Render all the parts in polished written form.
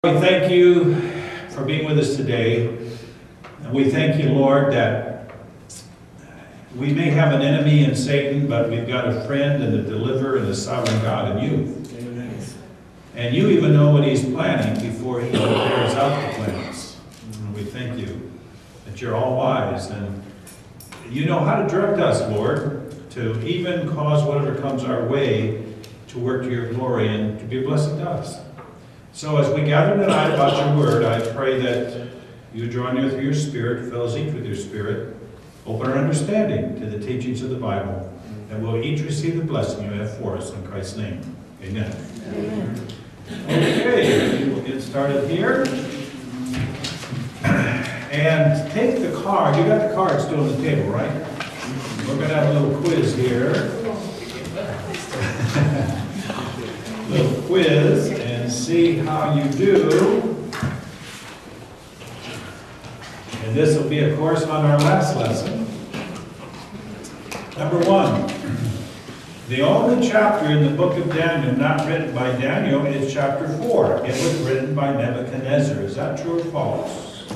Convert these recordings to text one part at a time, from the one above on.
We thank you for being with us today. And we thank you, Lord, that we may have an enemy in Satan, but we've got a friend and a deliverer and a sovereign God in you. Amen. And you even know what he's planning before he carries out the plans. And we thank you that you're all wise and you know how to direct us, Lord, to even cause whatever comes our way to work to your glory and to be a blessing to us. So as we gather tonight about your word, I pray that you draw near through your spirit, fill us each with your spirit, open our understanding to the teachings of the Bible, and we'll each receive the blessing you have for us in Christ's name. Amen. Amen. Okay, we'll get started here. And take the card. You got the card still on the table, right? We're going to have a little quiz here. Little quiz and see how you do. And this will be, of course, on our last lesson. Number 1. The only chapter in the book of Daniel not written by Daniel is chapter 4. It was written by Nebuchadnezzar. Is that true or false?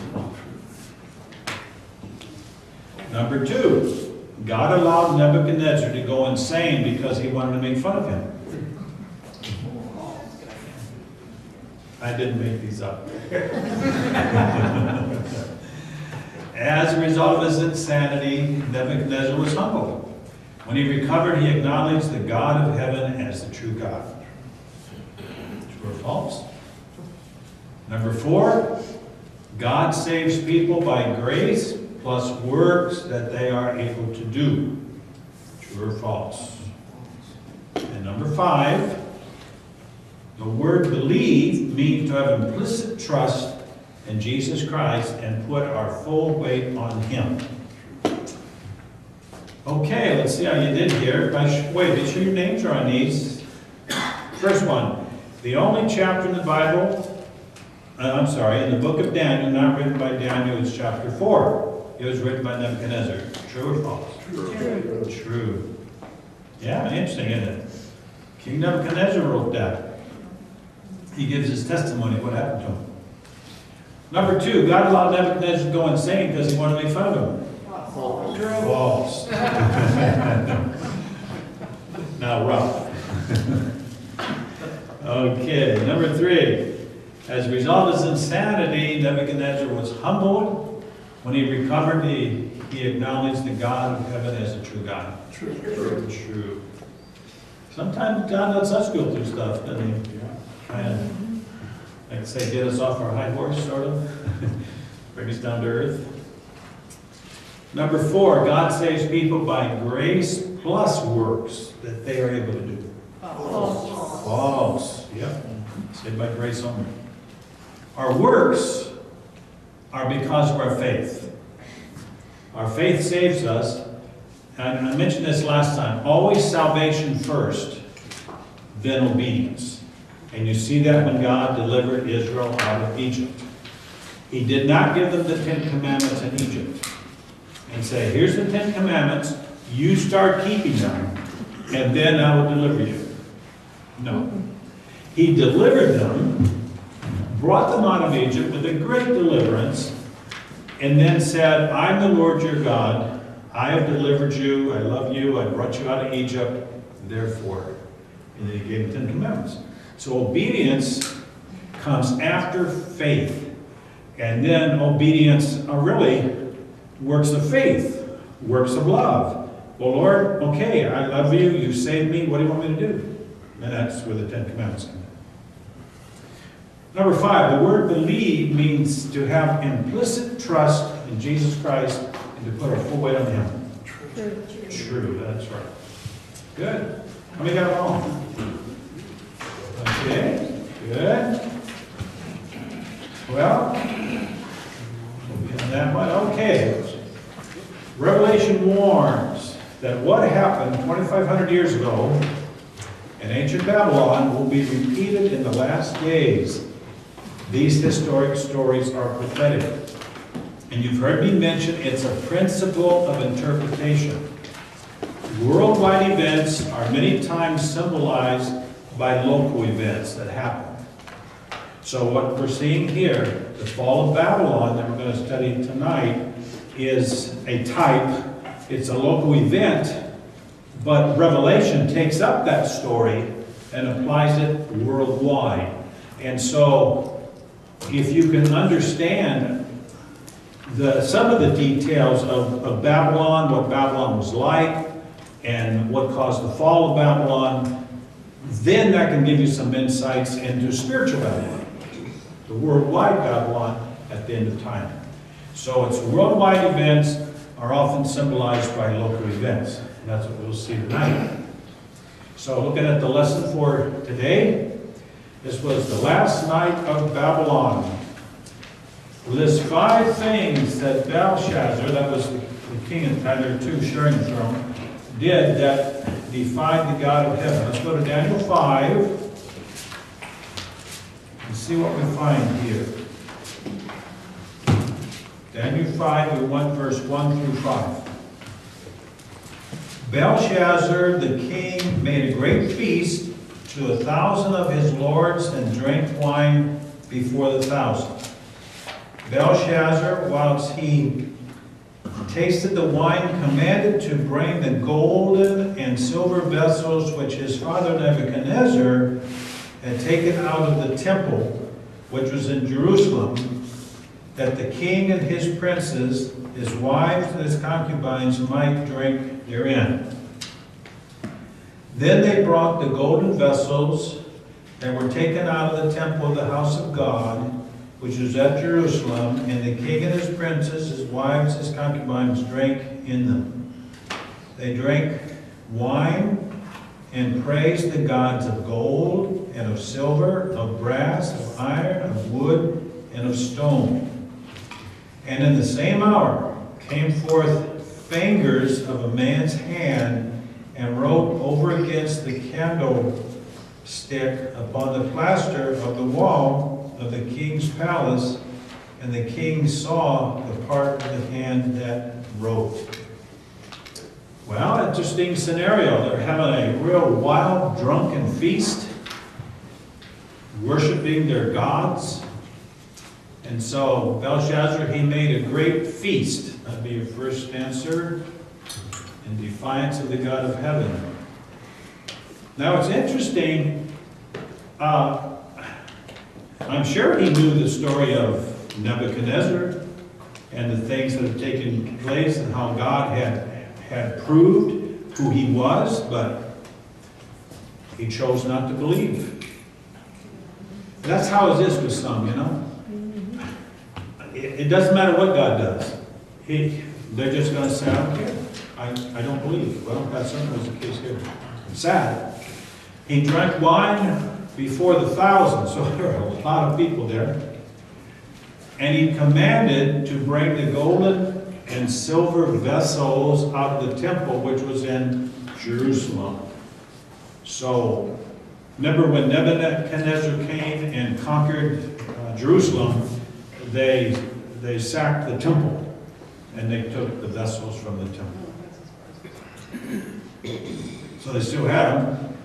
Number 2. God allowed Nebuchadnezzar to go insane because he wanted to make fun of him. I didn't make these up. As a result of his insanity, Nebuchadnezzar was humbled. When he recovered, he acknowledged the God of heaven as the true God. True or false? Number 4, God saves people by grace plus works that they are able to do. True or false? And number 5, the word believe means to have implicit trust in Jesus Christ and put our full weight on him. Okay, let's see how you did here. Wait, make sure your names are on these. First one, the only chapter in the Bible, in the book of Daniel, not written by Daniel, is chapter 4. It was written by Nebuchadnezzar. True or false? True. True. Yeah, interesting, isn't it? King Nebuchadnezzar wrote that. He gives his testimony of what happened to him. Number 2, God allowed Nebuchadnezzar to go insane because he wanted to make fun of him. False. Now rough. Okay, number 3. As a result of his insanity, Nebuchadnezzar was humbled. When he recovered, he acknowledged the God of heaven as a true God. True. True. Sometimes God lets us go through stuff, doesn't he? Kind of, like say, get us off our high horse, sort of. Bring us down to earth. Number 4, God saves people by grace plus works that they are able to do. False. False. Yep. Saved by grace only. Our works are because of our faith. Our faith saves us. And I mentioned this last time. Always salvation first, then obedience. And you see that when God delivered Israel out of Egypt. He did not give them the 10 commandments in Egypt and say, here's the 10 commandments, you start keeping them, and then I will deliver you. No. He delivered them, brought them out of Egypt with a great deliverance, and then said, I'm the Lord your God, I have delivered you, I love you, I brought you out of Egypt, therefore. And then he gave the 10 commandments. So obedience comes after faith. And then obedience are really works of faith, works of love. Well, Lord, okay, I love you, you saved me, what do you want me to do? And that's where the 10 commandments come in. Number 5, the word believe means to have implicit trust in Jesus Christ and to put our full weight on him. True, that's right. Good. How many got it wrong? Okay, good. Well, we'll be on that one. Okay. Revelation warns that what happened 2,500 years ago in ancient Babylon will be repeated in the last days. These historic stories are prophetic. And you've heard me mention it's a principle of interpretation. Worldwide events are many times symbolized by local events that happen. So what we're seeing here, the fall of Babylon that we're going to study tonight, is a type. It's a local event, but Revelation takes up that story and applies it worldwide. And so, if you can understand some of the details of Babylon, what Babylon was like, and what caused the fall of Babylon, then that can give you some insights into spiritual Babylon, the worldwide Babylon at the end of time. So it's worldwide events are often symbolized by local events. And that's what we'll see tonight. So looking at the lesson for today, this was the last night of Babylon. Lists 5 things that Belshazzar, that was the king at the time, there were 2 sharing the throne, did that defied the God of heaven. Let's go to Daniel 5 and see what we find here. Daniel 5, we want verse 1 through 5. Belshazzar the king made a great feast to 1,000 of his lords and drank wine before the 1,000. Belshazzar, whilst he tasted the wine, commanded to bring the golden and silver vessels which his father Nebuchadnezzar had taken out of the temple, which was in Jerusalem, that the king and his princes, his wives and his concubines might drink therein. Then they brought the golden vessels that were taken out of the temple of the house of God, which was at Jerusalem, and the king and his princes, his wives, his concubines drank in them. They drank wine and praised the gods of gold and of silver, of brass, of iron, of wood, and of stone. And in the same hour came forth fingers of a man's hand and wrote over against the candlestick upon the plaster of the wall of the king's palace, and the king saw the part of the hand that wrote. Well, interesting scenario. They're having a real wild, drunken feast, worshiping their gods. And so Belshazzar, he made a great feast. That'd be your first answer, in defiance of the God of heaven. Now it's interesting, I'm sure he knew the story of Nebuchadnezzar and the things that have taken place and how God had proved who he was, but he chose not to believe. That's how it is with some, you know. It doesn't matter what God does. They're just going to say, I don't care. I don't believe. Well, that certainly was the case here. Sad. He drank wine before the 1,000, so there were a lot of people there. And he commanded to bring the golden and silver vessels out of the temple, which was in Jerusalem. So, remember when Nebuchadnezzar came and conquered Jerusalem, they sacked the temple, and they took the vessels from the temple. So they still had them,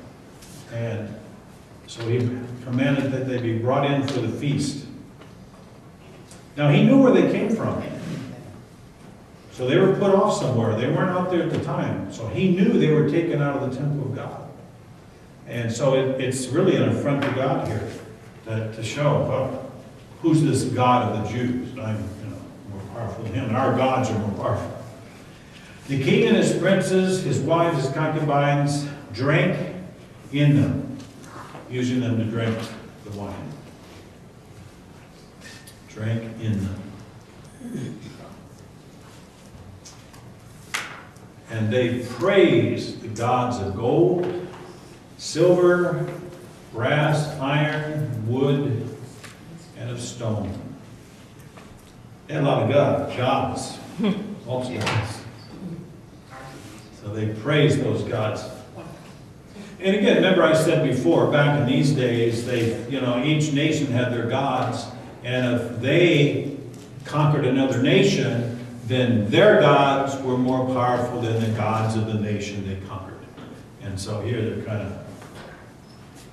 and so he commanded that they be brought in for the feast. Now he knew where they came from. So they were put off somewhere. They weren't out there at the time. So he knew they were taken out of the temple of God. And so it's really an affront to God here to show, well, who's this God of the Jews? I'm more powerful than him, and our gods are more powerful. The king and his princes, his wives, his concubines, drank in them, using them to drink the wine. Drank in them. And they praised the gods of gold, silver, brass, iron, wood, and of stone. They had a lot of gods, also gods. So they praised those gods. And again, remember I said before, back in these days, each nation had their gods, and if they conquered another nation, then their gods were more powerful than the gods of the nation they conquered. And so here they're kind of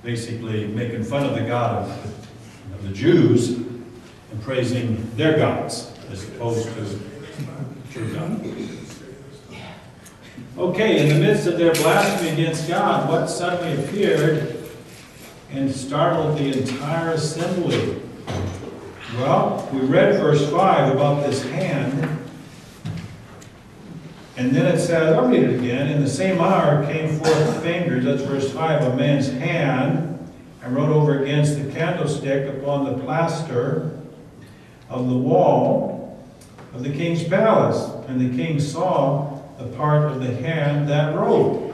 basically making fun of the God of of the Jews and praising their gods as opposed to true God. Okay, in the midst of their blasphemy against God, what suddenly appeared and startled the entire assembly? Well, we read verse 5 about this hand, and then it says, I'll read it again, in the same hour came forth fingers, that's verse 5, a man's hand, and wrote over against the candlestick upon the plaster of the wall of the king's palace. And the king saw the part of the hand that wrote.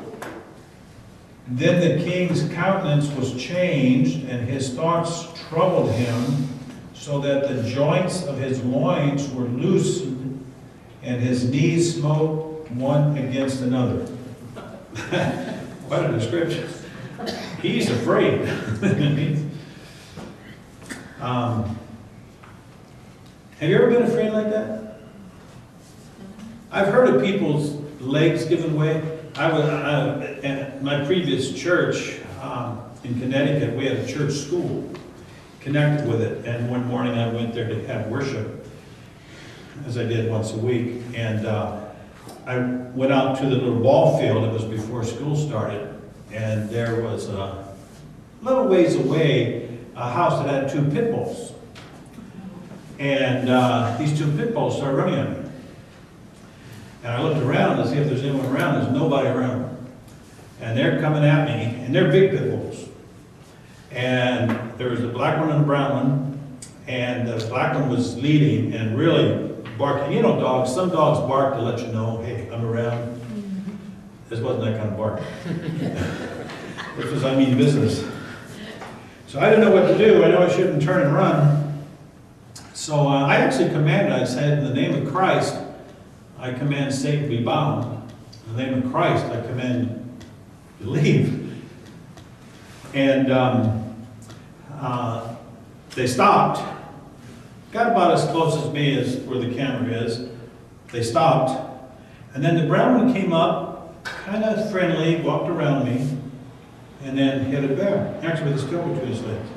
Then the king's countenance was changed, and his thoughts troubled him, so that the joints of his loins were loosened, and his knees smote one against another. What a description. He's afraid. Have you ever been afraid like that? I've heard of people's legs giving way. At my previous church in Connecticut, we had a church school connected with it. And one morning I went there to have worship, as I did once a week. And I went out to the little ball field. It was before school started. And there was a little ways away a house that had 2 pit bulls. And these 2 pit bulls started running at me. And I looked around to see if there's anyone around. There's nobody around. And they're coming at me, and they're big pit bulls. And there was a black one and a brown one. And the black one was leading and really barking. You know dogs, some dogs bark to let you know, hey, I'm around. This wasn't that kind of bark. This was, I mean, business. So I didn't know what to do. I know I shouldn't turn and run. So I actually commanded, I said, in the name of Christ, I command Satan to be bound. In the name of Christ, I command you to leave. And they stopped. Got about as close as me as where the camera is. They stopped. And then the brown one came up, kind of friendly, walked around me, and then headed back, actually with his tail between his legs.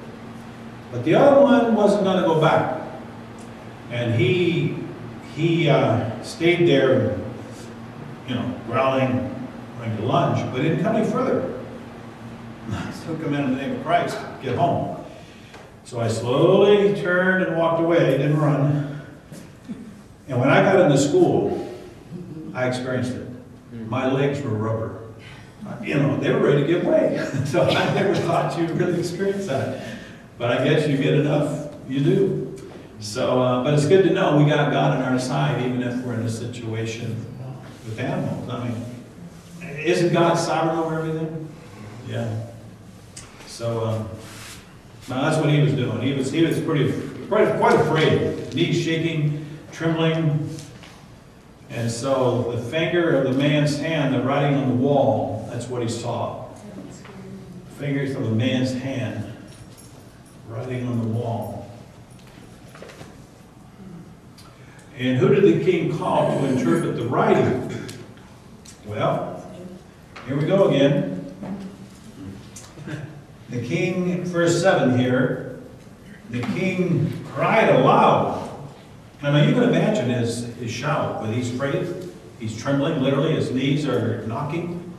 But the other one wasn't going to go back. And he stayed there, you know, growling, trying to lunge, but he didn't come any further. I still commanded in the name of Christ, get home. So I slowly turned and walked away, didn't run. And when I got into school, I experienced it. My legs were rubber. You know, they were ready to give way. So I never thought you'd really experience that. But I guess you get enough, you do. So, but it's good to know we got God on our side, even if we're in a situation with animals. I mean, isn't God sovereign over everything? Yeah. So, now that's what he was doing. He was quite afraid, knees shaking, trembling. And so the finger of the man's hand, the writing on the wall, that's what he saw. Fingers of a man's hand, writing on the wall. And who did the king call to interpret the writing? Well, here we go again. The king, verse 7 here, the king cried aloud. Now you can imagine his shout, but he's afraid. He's trembling, literally. His knees are knocking.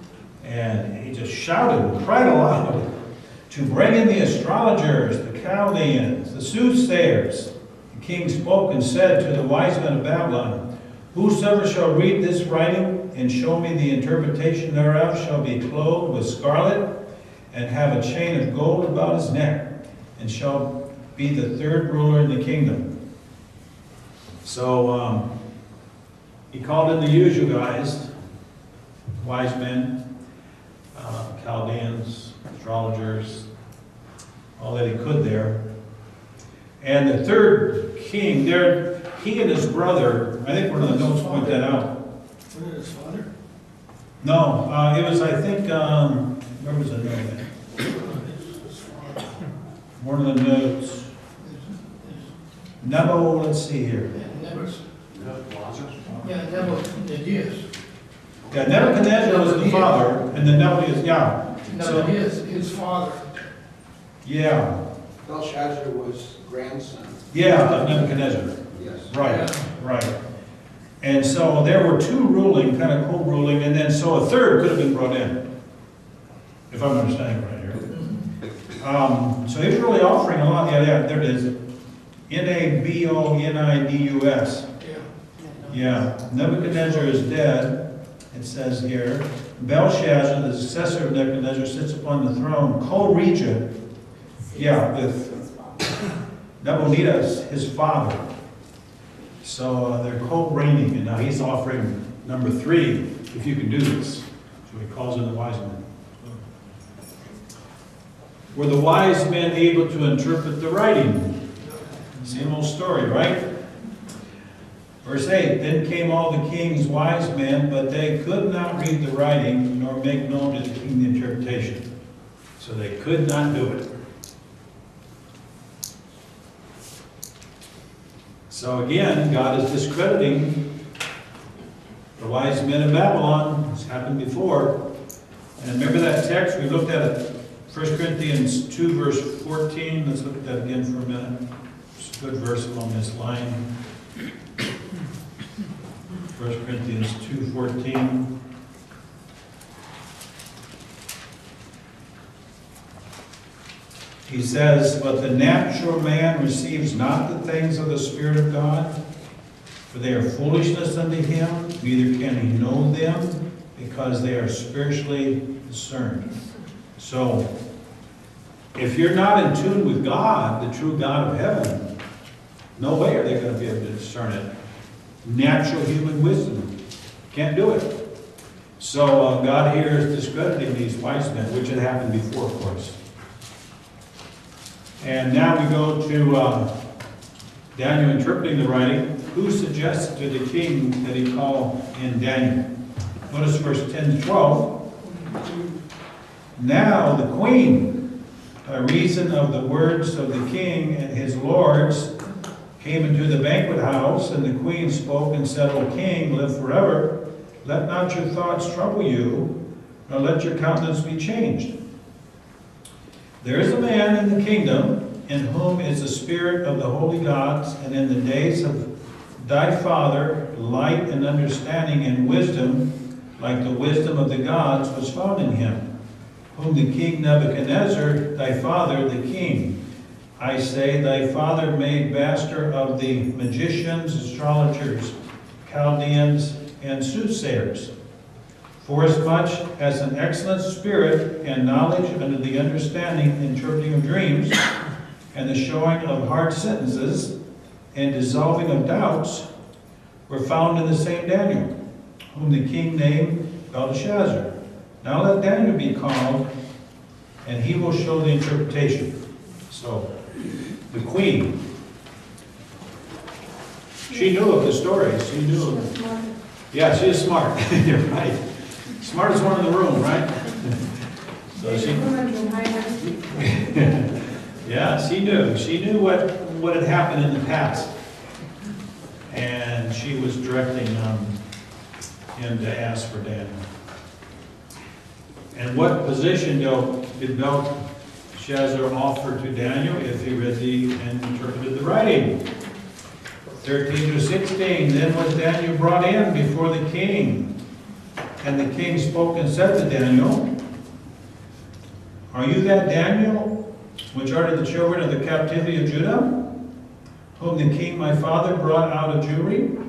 And he just shouted and cried aloud to bring in the astrologers, the Chaldeans, the soothsayers. The king spoke and said to the wise men of Babylon, whosoever shall read this writing and show me the interpretation thereof shall be clothed with scarlet and have a chain of gold about his neck, and shall be the third ruler in the kingdom. So he called in the usual guys, wise men, Chaldeans, astrologers, all that he could there. And the third king, there, he and his brother, I think one of the notes point that out. Was it his father? No, it was, I think, where was the note? One of the notes. Nebo, let's see here. Yeah, Nebuchadnezzar. Yeah, Nebuchadnezzar was the father, and then Nebuchadnezzar, yeah. No, his father. Yeah. Belshazzar was grandson. Yeah, of Nebuchadnezzar. Yes. Right, right. And so there were two ruling, kind of co-ruling, and then so a third could have been brought in, if I'm understanding right here. So he's really offering a lot. Yeah, there it is. Nabonidus. Yeah, Nebuchadnezzar is dead, it says here. Belshazzar, the successor of Nebuchadnezzar, sits upon the throne, co-regent, with Nabonidus, his father. So they're co-reigning, and now he's offering number 3, if you can do this. So he calls in the wise men. Were the wise men able to interpret the writing? Same old story, right? Verse 8, then came all the king's wise men, but they could not read the writing, nor make known to the king the interpretation. So they could not do it. So again, God is discrediting the wise men of Babylon. It's happened before. And remember that text? We looked at it, 1 Corinthians 2, verse 14. Let's look at that again for a minute. It's a good verse along this line. 1 Corinthians 2:14. He says, but the natural man receives not the things of the Spirit of God, for they are foolishness unto him, neither can he know them, because they are spiritually discerned. So, if you're not in tune with God, the true God of heaven, no way are they going to be able to discern it. Natural human wisdom can't do it. So God here is discrediting these wise men, which had happened before, of course. And now we go to Daniel interpreting the writing. Who suggested to the king that he call in Daniel? Notice verse 10 to 12. Now the queen, by reason of the words of the king and his lords, came into the banquet house, and the queen spoke and said, O king, live forever. Let not your thoughts trouble you, nor let your countenance be changed. There is a man in the kingdom in whom is the spirit of the holy gods, and in the days of thy father light and understanding and wisdom, like the wisdom of the gods, was found in him, whom the king Nebuchadnezzar, thy father, the king, I say, thy father made master of the magicians, astrologers, Chaldeans, and soothsayers, forasmuch as an excellent spirit and knowledge under the understanding and interpreting of dreams, and the showing of hard sentences, and dissolving of doubts, were found in the same Daniel, whom the king named Belteshazzar. Now let Daniel be called, and he will show the interpretation. So, the queen, she knew of the story. She knew of it. Yeah, she is smart. You're right. Smartest one in the room, right? So she. Yeah, she knew. She knew what had happened in the past, and she was directing him to ask for Daniel. And what position did Belshazzar offer to Daniel if he read and interpreted the writing? 13 to 16. Then was Daniel brought in before the king, and the king spoke and said to Daniel, Are you that Daniel, which art of the children of the captivity of Judah, whom the king my father brought out of Jewry?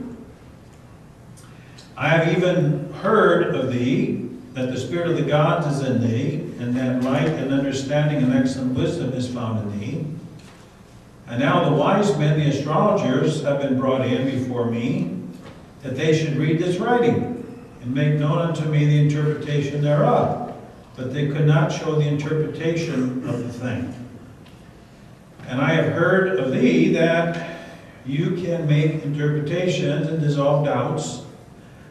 I have even heard of thee, that the spirit of the gods is in thee, and that light and understanding and excellent wisdom is found in thee. And now the wise men, the astrologers, have been brought in before me, that they should read this writing, and make known unto me the interpretation thereof. But they could not show the interpretation of the thing. And I have heard of thee that you can make interpretations and dissolve doubts.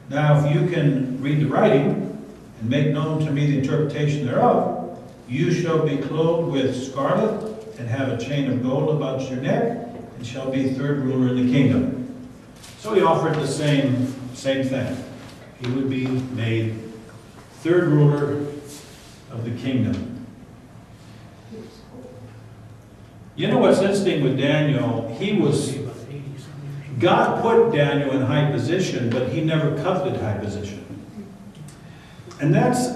Now if you can read the writing, and make known to me the interpretation thereof, you shall be clothed with scarlet, and have a chain of gold about your neck, and shall be third ruler in the kingdom. So he offered the same thing. He would be made third ruler of the kingdom. You know what's interesting with Daniel? God put Daniel in high position, but he never coveted high position. And that's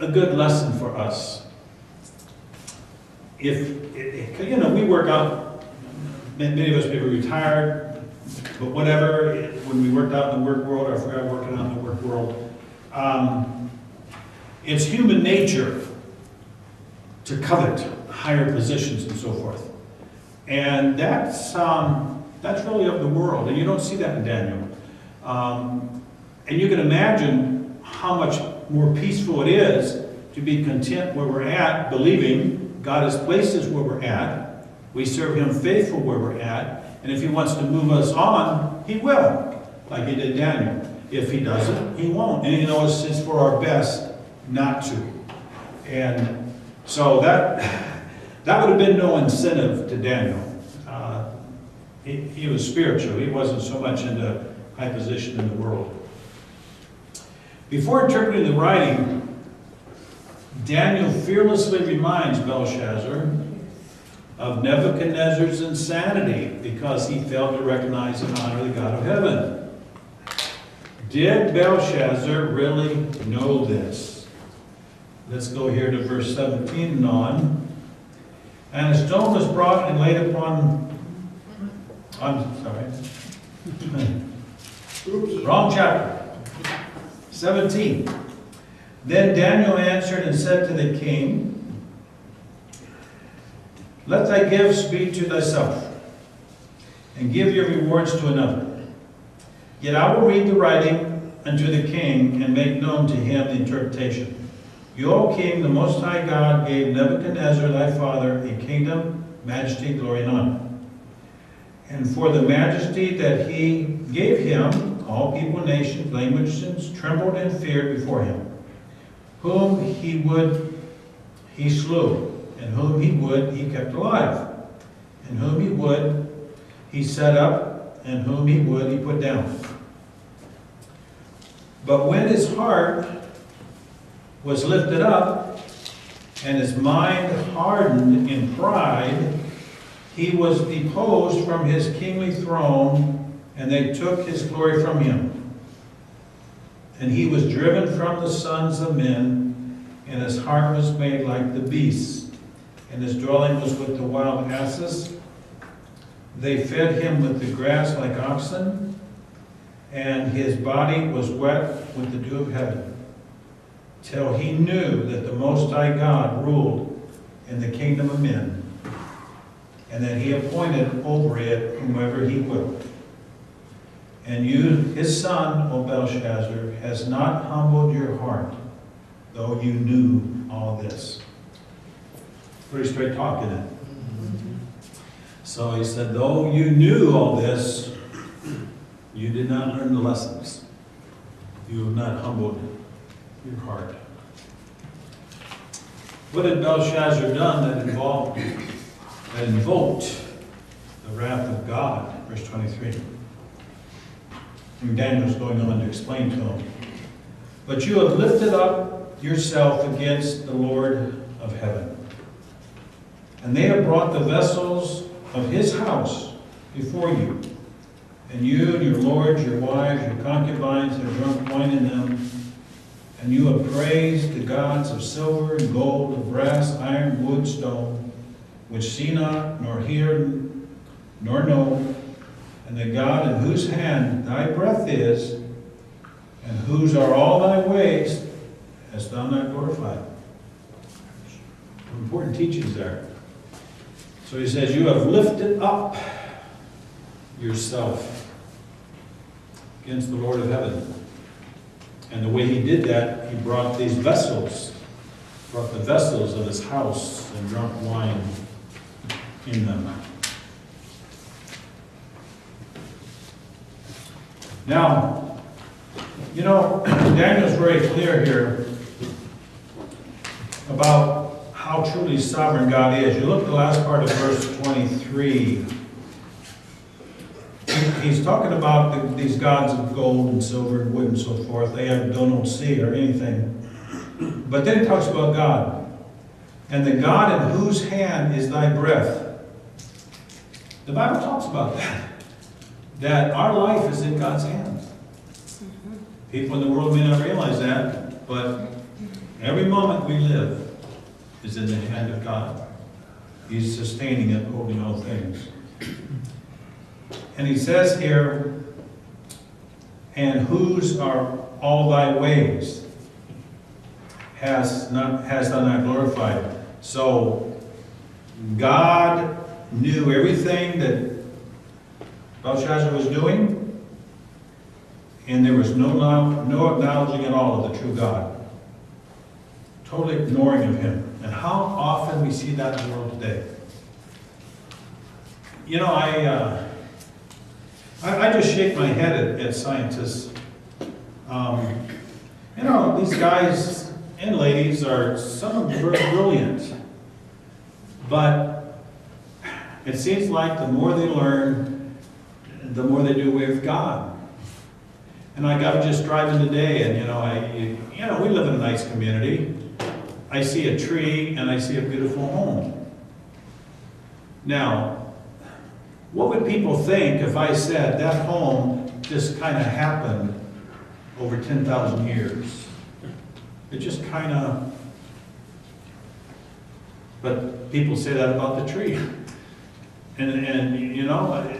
a good lesson for us. We work out, many of us maybe retired, but whatever, when we worked out in the work world, or if we're working out in the work world, it's human nature to covet higher positions and so forth. And that's really of the world, and you don't see that in Daniel. And you can imagine how much more peaceful it is to be content where we're at, believing God has placed us where we're at. We serve Him faithful where we're at, and if He wants to move us on, He will, like He did Daniel. If He doesn't, He won't. And He knows it's for our best not to. And so that would have been no incentive to Daniel. He was spiritual. He wasn't so much into high position in the world. Before interpreting the writing, Daniel fearlessly reminds Belshazzar of Nebuchadnezzar's insanity because he failed to recognize and honor the God of heaven. Did Belshazzar really know this? Let's go here to verse 17 and on. And a stone was brought and laid upon... Wrong chapter. 17. Then Daniel answered and said to the king, let thy gifts be to thyself, and give your rewards to another. Yet I will read the writing unto the king, and make known to him the interpretation. You, O king, the Most High God, gave Nebuchadnezzar thy father a kingdom, majesty, glory, and honor. And for the majesty that he gave him, all people, nations, languages trembled and feared before him. Whom he would, he slew, and whom he would, he kept alive. And whom he would, he set up, and whom he would, he put down. But when his heart was lifted up, and his mind hardened in pride, he was deposed from his kingly throne, and they took his glory from him. And he was driven from the sons of men, and his heart was made like the beasts, and his dwelling was with the wild asses. They fed him with the grass like oxen, and his body was wet with the dew of heaven, till he knew that the Most High God ruled in the kingdom of men, and that he appointed over it whomever he will. And you, his son, O Belshazzar, has not humbled your heart, though you knew all this. Pretty straight talk, isn't it? So he said, though you knew all this, you did not learn the lessons. You have not humbled your heart. What had Belshazzar done that invoked the wrath of God? Verse 23. And Daniel's going on to explain to him. But you have lifted up yourself against the Lord of heaven. And they have brought the vessels of his house before you. And you and your lords, your wives, your concubines have drunk wine in them. And you have praised the gods of silver and gold, of brass, iron, wood, stone, which see not, nor hear, nor know, and the God in whose hand thy breath is, and whose are all thy ways, hast thou not glorified. Important teachings there. So he says, you have lifted up yourself against the Lord of heaven. And the way he did that, he brought these vessels, brought the vessels of his house and drunk wine in them. Now, Daniel's very clear here about how truly sovereign God is. You look at the last part of verse 23. He's talking about these gods of gold and silver and wood and so forth. They don't see or anything. But then he talks about God. And the God in whose hand is thy breath. The Bible talks about that. That our life is in God's hands. People in the world may not realize that, but every moment we live is in the hand of God. He's sustaining it, holding all things. And he says here, and whose are all thy ways? Has thou not glorified? So God knew everything that Belshazzar was doing, and there was no acknowledging at all of the true God. Totally ignoring of him. And how often we see that in the world today. You know, I just shake my head at scientists. You know, these guys and ladies are some of them very brilliant. But it seems like the more they learn, the more they do away with God. And like I was just driving today, and you know, we live in a nice community. I see a tree and I see a beautiful home. Now, what would people think if I said that home just kind of happened over 10,000 years? It just kind of, but people say that about the tree. And you know,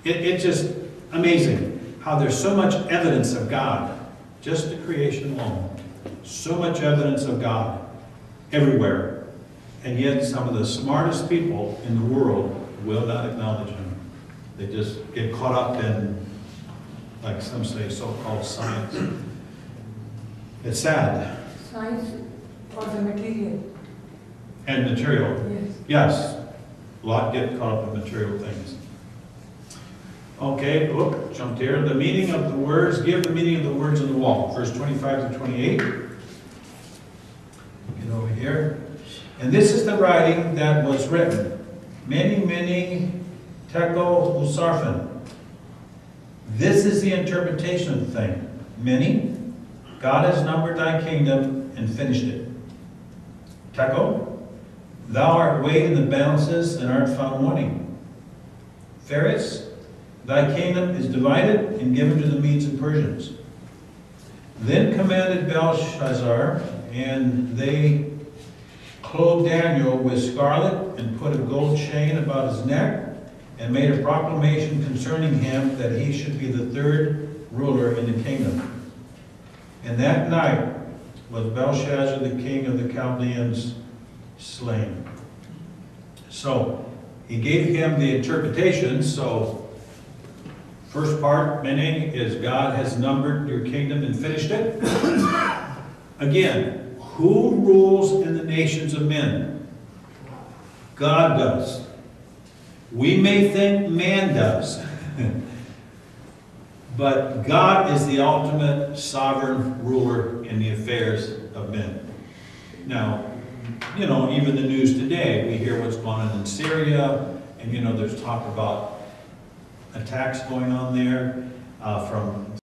it's just amazing how there's so much evidence of God, just the creation alone. So much evidence of God everywhere. And yet some of the smartest people in the world will not acknowledge him. They just get caught up in, like some say, so-called science. It's sad. Science or the material? And material. Yes. Yes. A lot get caught up in material things. Okay, jumped here. The meaning of the words, give the meaning of the words on the wall. Verse 25 to 28. Get over here. And this is the writing that was written. Mene, tekel, upharsin. This is the interpretation of the thing. Mene, God has numbered thy kingdom and finished it. Tekel, thou art weighed in the balances and art found wanting. Phares, thy kingdom is divided and given to the Medes and Persians. Then commanded Belshazzar, and they clothed Daniel with scarlet and put a gold chain about his neck and made a proclamation concerning him that he should be the third ruler in the kingdom. And that night was Belshazzar, the king of the Chaldeans, slain. So he gave him the interpretation. So first part, Mene, is God has numbered your kingdom and finished it. Again, who rules in the nations of men? God does. We may think man does. But God is the ultimate sovereign ruler in the affairs of men. Now, you know, even the news today, we hear what's going on in Syria, and you know, there's talk about attacks going on there from